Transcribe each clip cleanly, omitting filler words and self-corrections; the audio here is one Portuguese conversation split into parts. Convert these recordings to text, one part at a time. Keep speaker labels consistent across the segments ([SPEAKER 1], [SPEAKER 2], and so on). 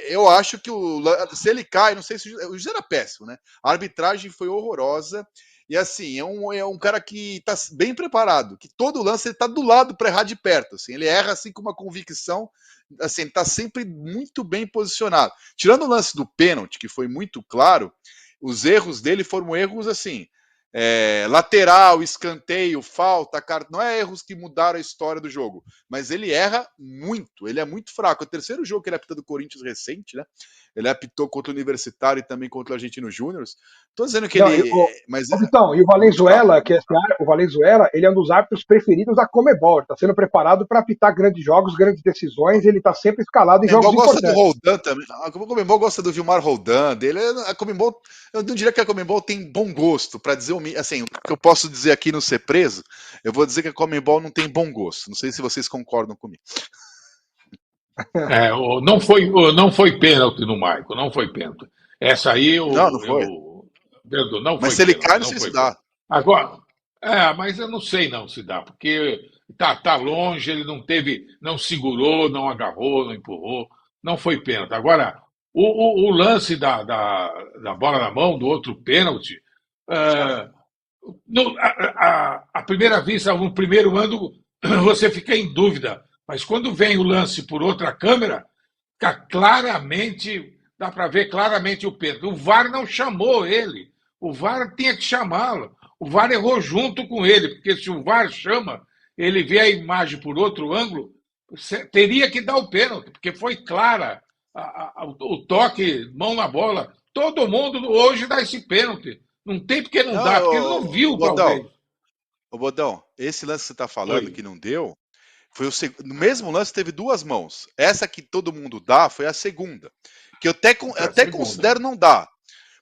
[SPEAKER 1] Eu acho que se ele cai, não sei se o juiz era péssimo, né? A arbitragem foi horrorosa. E assim, é um cara que tá bem preparado, que todo lance ele tá do lado para errar de perto. Assim, ele erra assim com uma convicção, assim, tá sempre muito bem posicionado. Tirando o lance do pênalti, que foi muito claro, os erros dele foram erros assim. Lateral, escanteio, falta, não é erros que mudaram a história do jogo, mas ele erra muito, ele é muito fraco. É o terceiro jogo que ele apita do Corinthians recente, né? Ele apitou contra o Universitário e também contra o Argentino Júnior. Tô dizendo que
[SPEAKER 2] Não,
[SPEAKER 1] ele. Mas é
[SPEAKER 2] Vitão, e o
[SPEAKER 1] muito fraco.
[SPEAKER 2] Valenzuela, o Valenzuela, ele é um dos árbitros preferidos da Comebol. Está sendo preparado para apitar grandes jogos, grandes decisões. Ele está sempre escalado em
[SPEAKER 1] A
[SPEAKER 2] jogos
[SPEAKER 1] Comembol gosta do
[SPEAKER 2] importantes.
[SPEAKER 1] Roldan também. A Comembol gosta do Vilmar Roldan. Dele, a Comembol, eu não diria que a Comembol tem bom gosto, para dizer assim, o que eu posso dizer aqui no ser preso, eu vou dizer que a Comembol não tem bom gosto. Não sei se vocês concordam comigo.
[SPEAKER 3] Não foi pênalti no Marco, não foi pênalti. Essa aí
[SPEAKER 1] Não, não foi.
[SPEAKER 3] não
[SPEAKER 1] Mas
[SPEAKER 3] foi
[SPEAKER 1] se ele
[SPEAKER 3] pênalti,
[SPEAKER 1] cai, não
[SPEAKER 3] não
[SPEAKER 1] sei se
[SPEAKER 3] foi
[SPEAKER 1] dá.
[SPEAKER 3] pênalti. Agora, mas eu não sei não se dá, porque tá longe, ele não segurou, não agarrou, não empurrou, não foi pênalti. Agora, o lance da bola na mão, do outro pênalti, é, à primeira vista, no primeiro ângulo, você fica em dúvida. Mas quando vem o lance por outra câmera, fica claramente, dá para ver claramente o pênalti. O VAR não chamou ele. O VAR tinha que chamá-lo. O VAR errou junto com ele, porque se o VAR chama, ele vê a imagem por outro ângulo, teria que dar o pênalti, porque foi clara o toque, mão na bola. Todo mundo hoje dá esse pênalti. Não tem porque não
[SPEAKER 1] Não,
[SPEAKER 3] dá, porque ele não viu, talvez.
[SPEAKER 1] Bodão, esse lance que você tá falando
[SPEAKER 3] Oi.
[SPEAKER 1] que não deu, foi no mesmo lance teve duas mãos. Essa que todo mundo dá foi a segunda, que eu
[SPEAKER 3] Foi a
[SPEAKER 1] até
[SPEAKER 3] segunda.
[SPEAKER 1] considero não dá.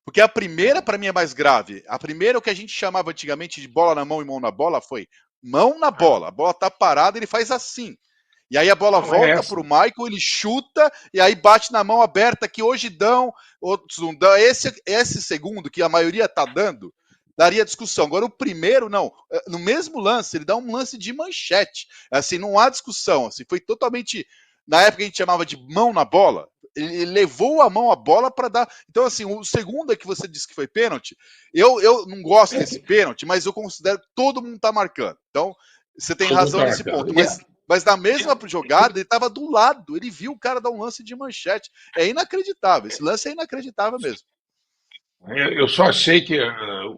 [SPEAKER 1] Porque a primeira, para mim, é mais grave. A primeira, o que a gente chamava antigamente de bola na mão e mão na bola, foi mão na bola. A bola tá parada, ele faz assim. E aí a bola
[SPEAKER 3] Não é
[SPEAKER 1] volta
[SPEAKER 3] essa.
[SPEAKER 1] pro Michael, ele chuta, e aí bate na mão aberta, que hoje dão, outros não dão. Esse segundo, que a maioria tá dando, daria discussão. Agora, o primeiro, não. No mesmo lance, ele dá um lance de manchete. Assim, não há discussão. Assim, foi totalmente. Na época a gente chamava de mão na bola. Ele levou a mão à bola para dar. Então, assim, o segundo é que você disse que foi pênalti. Eu não gosto desse pênalti, mas eu considero que todo mundo tá marcando. Então, você tem
[SPEAKER 3] Todo mundo
[SPEAKER 1] razão
[SPEAKER 3] tá
[SPEAKER 1] nesse
[SPEAKER 3] marcando.
[SPEAKER 1] ponto. Mas na mesma jogada, ele estava do lado. Ele viu o cara dar um lance de manchete. É inacreditável. Esse lance é inacreditável mesmo.
[SPEAKER 3] Eu só achei que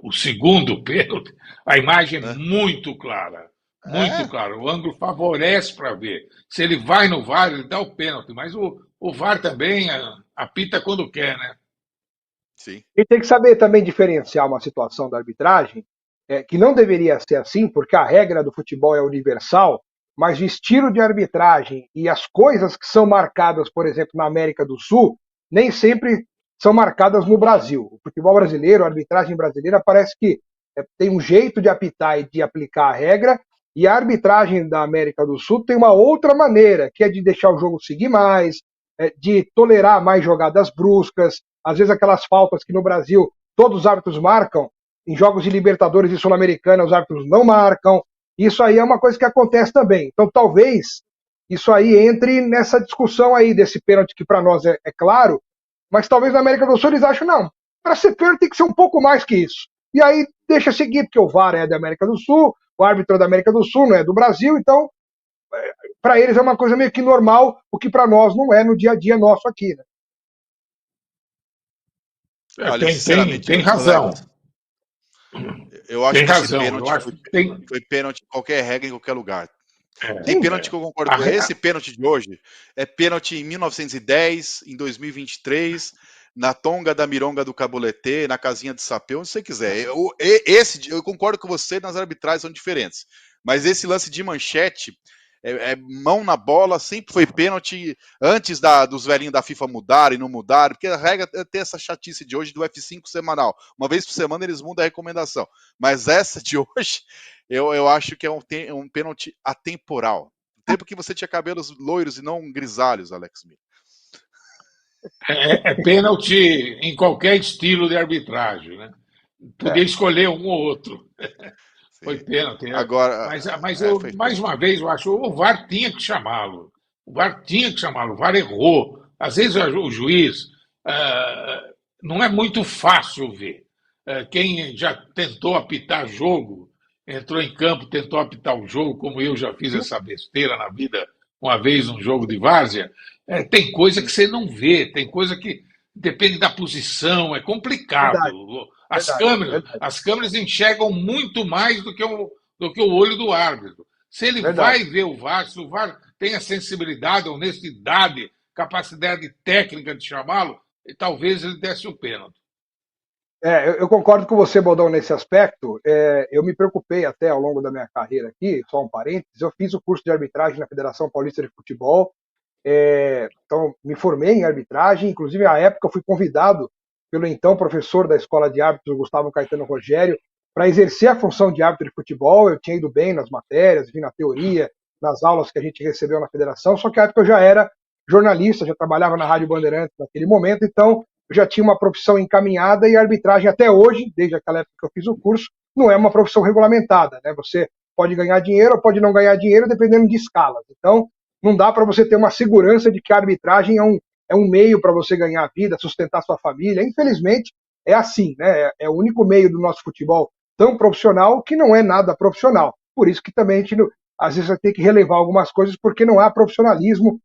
[SPEAKER 3] o segundo pênalti, a imagem é
[SPEAKER 1] Né?
[SPEAKER 3] muito clara. Muito
[SPEAKER 1] É,
[SPEAKER 3] clara. O ângulo favorece para ver. Se ele vai no VAR, ele dá o pênalti. Mas o VAR também apita quando quer, né?
[SPEAKER 1] sim.
[SPEAKER 2] E tem que saber também diferenciar uma situação da arbitragem, que não deveria ser assim, porque a regra do futebol é universal, mas o estilo de arbitragem e as coisas que são marcadas, por exemplo, na América do Sul, nem sempre são marcadas no Brasil. O futebol brasileiro, a arbitragem brasileira, parece que tem um jeito de apitar e de aplicar a regra, e a arbitragem da América do Sul tem uma outra maneira, que é de deixar o jogo seguir mais, de tolerar mais jogadas bruscas, às vezes aquelas faltas que no Brasil todos os árbitros marcam, em jogos de Libertadores e Sul-Americana os árbitros não marcam. Isso aí é uma coisa que acontece também. Então talvez isso aí entre nessa discussão aí desse pênalti que para nós é claro, mas talvez na América do Sul eles acham, não, para ser pênalti tem que ser um pouco mais que isso. E aí deixa seguir, porque o VAR é da América do Sul, o árbitro é da América do Sul, não é do Brasil, então para eles é uma coisa meio que normal, o que para nós não é no dia a dia nosso aqui. Né?
[SPEAKER 1] Olha, sinceramente,
[SPEAKER 3] Tem
[SPEAKER 1] Alex,
[SPEAKER 3] razão.
[SPEAKER 1] eu acho
[SPEAKER 3] Tem
[SPEAKER 1] que esse
[SPEAKER 3] razão. Eu
[SPEAKER 1] pênalti
[SPEAKER 3] acho que tem.
[SPEAKER 1] foi pênalti em qualquer regra, em qualquer lugar. Tem
[SPEAKER 2] Sim,
[SPEAKER 1] pênalti
[SPEAKER 3] É.
[SPEAKER 1] que eu concordo
[SPEAKER 3] A
[SPEAKER 1] com
[SPEAKER 3] re-
[SPEAKER 1] esse pênalti de hoje. É pênalti em 1910, em 2023, na Tonga da Mironga do Caboletê, na casinha de Sapeu, onde você quiser. Eu concordo com você, nas arbitragens são diferentes. Mas esse lance de manchete, mão na bola, sempre foi pênalti antes dos velhinhos da FIFA mudarem e não mudarem, porque a regra é ter essa chatice de hoje do F5 semanal. Uma vez por semana eles mudam a recomendação. Mas essa de hoje, eu acho que é um pênalti atemporal. No tempo que você tinha cabelos loiros e não grisalhos, Alex Miller.
[SPEAKER 3] É pênalti em qualquer estilo de arbitragem, né? Podia
[SPEAKER 2] é.
[SPEAKER 3] escolher um ou outro. Foi
[SPEAKER 1] Sim.
[SPEAKER 3] pênalti.
[SPEAKER 1] Agora,
[SPEAKER 3] Mas eu,
[SPEAKER 1] foi
[SPEAKER 3] mais
[SPEAKER 1] pênalti.
[SPEAKER 3] uma vez, eu acho que o VAR tinha que chamá-lo. O VAR tinha que chamá-lo, o VAR errou. Às vezes o juiz não é muito fácil ver. Quem já tentou apitar jogo, entrou em campo, tentou apitar o jogo, como eu já fiz essa besteira na vida uma vez, um jogo de várzea, tem coisa que você não vê, tem coisa que depende da posição, é complicado.
[SPEAKER 2] Verdade, verdade, verdade,
[SPEAKER 3] As câmeras enxergam muito mais do que o olho do árbitro. Se ele
[SPEAKER 2] verdade.
[SPEAKER 3] vai ver o VAR, se o VAR tem a sensibilidade, a honestidade, capacidade técnica de chamá-lo, talvez ele desse o pênalti.
[SPEAKER 2] Eu concordo com você, Bodão, nesse aspecto. Eu me preocupei até ao longo da minha carreira aqui, só um parênteses, eu fiz o curso de arbitragem na Federação Paulista de Futebol, então me formei em arbitragem, inclusive à época eu fui convidado pelo então professor da Escola de Árbitros, Gustavo Caetano Rogério, para exercer a função de árbitro de futebol. Eu tinha ido bem nas matérias, vi na teoria, nas aulas que a gente recebeu na federação, só que à época eu já era jornalista, já trabalhava na Rádio Bandeirantes naquele momento, então eu já tinha uma profissão encaminhada e a arbitragem até hoje, desde aquela época que eu fiz o curso, não é uma profissão regulamentada, né? Você pode ganhar dinheiro ou pode não ganhar dinheiro dependendo de escalas. Então, não dá para você ter uma segurança de que a arbitragem é um meio para você ganhar vida, sustentar sua família. Infelizmente, é assim, né? É o único meio do nosso futebol tão profissional que não é nada profissional. Por isso que também a gente, às vezes, vai ter que relevar algumas coisas porque não há profissionalismo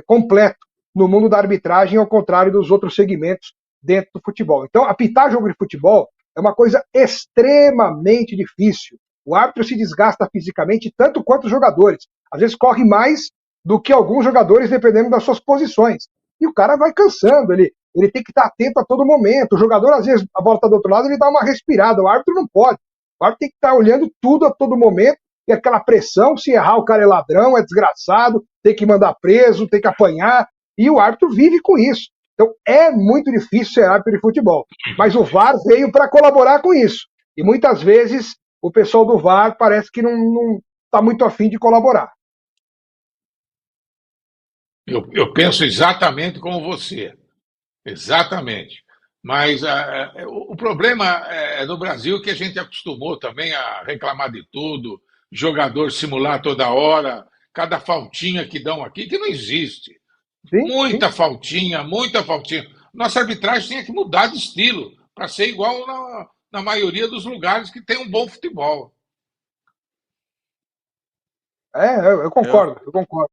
[SPEAKER 2] completo no mundo da arbitragem, ao contrário dos outros segmentos dentro do futebol. Então, apitar jogo de futebol é uma coisa extremamente difícil. O árbitro se desgasta fisicamente tanto quanto os jogadores. Às vezes corre mais do que alguns jogadores, dependendo das suas posições. E o cara vai cansando, ele tem que estar atento a todo momento. O jogador, às vezes, a bola está do outro lado, ele dá uma respirada. O árbitro não pode. O árbitro tem que estar olhando tudo a todo momento, e aquela pressão, se errar, o cara é ladrão, é desgraçado, tem que mandar preso, tem que apanhar, e o árbitro vive com isso. Então é muito difícil ser árbitro de futebol. Mas o VAR veio para colaborar com isso. E muitas vezes o pessoal do VAR parece que não está muito afim de colaborar.
[SPEAKER 3] Eu penso exatamente como você, exatamente. Mas o problema no Brasil que a gente acostumou também a reclamar de tudo, jogador simular toda hora, cada faltinha que dão aqui, que não existe.
[SPEAKER 2] Sim, sim.
[SPEAKER 3] Muita faltinha, muita faltinha. Nossa arbitragem tinha que mudar de estilo para ser igual na maioria dos lugares que tem um bom futebol.
[SPEAKER 2] Eu
[SPEAKER 1] Eu,
[SPEAKER 2] concordo, eu concordo.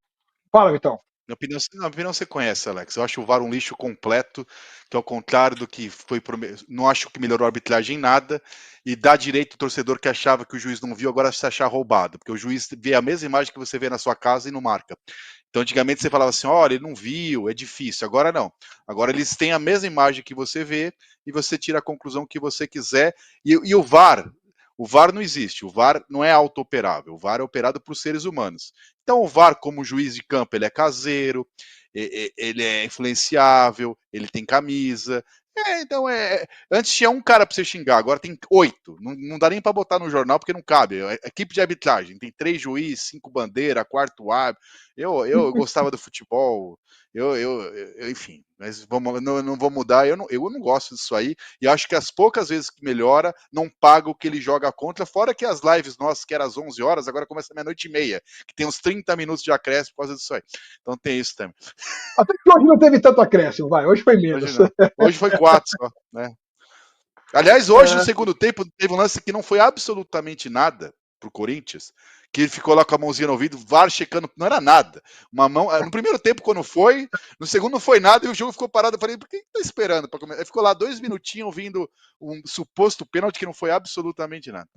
[SPEAKER 2] Fala, Vitão.
[SPEAKER 1] na opinião você conhece, Alex. Eu acho o VAR um lixo completo, que ao contrário do que foi não acho que melhorou a arbitragem em nada, e dá direito ao torcedor que achava que o juiz não viu, agora se achar roubado, porque o juiz vê a mesma imagem que você vê na sua casa e não marca. Então, antigamente você falava assim: olha, ele não viu, é difícil. Agora não. Agora eles têm a mesma imagem que você vê e você tira a conclusão que você quiser. E o VAR não existe. O VAR não é auto-operável. O VAR é operado por seres humanos. Então, o VAR, como juiz de campo, ele é caseiro, ele é influenciável, ele tem camisa. Então antes tinha um cara para você xingar, agora tem 8. Não dá nem para botar no jornal porque não cabe. Equipe de arbitragem tem 3 juízes, 5 bandeira, quarto árbitro. Eu gostava do futebol, enfim, mas não vou mudar. Eu não gosto disso aí e acho que as poucas vezes que melhora não paga o que ele joga contra. Fora que as lives nossas que eram às 11 horas agora começa meia-noite e meia, que tem uns 30 minutos de acréscimo por causa disso aí. Então tem isso também.
[SPEAKER 2] Até que hoje não teve tanto acréscimo, vai. Hoje foi
[SPEAKER 1] Hoje
[SPEAKER 2] menos.
[SPEAKER 1] não. Hoje foi 4 só, né? Aliás, hoje no segundo tempo teve um lance que não foi absolutamente nada pro Corinthians, que ele ficou lá com a mãozinha no ouvido, VAR checando, não era nada. Uma mão, no primeiro tempo quando foi, no segundo não foi nada e o jogo ficou parado. Eu falei, por que tá esperando para começar? Ele ficou lá 2 minutinhos ouvindo um suposto pênalti que não foi absolutamente nada.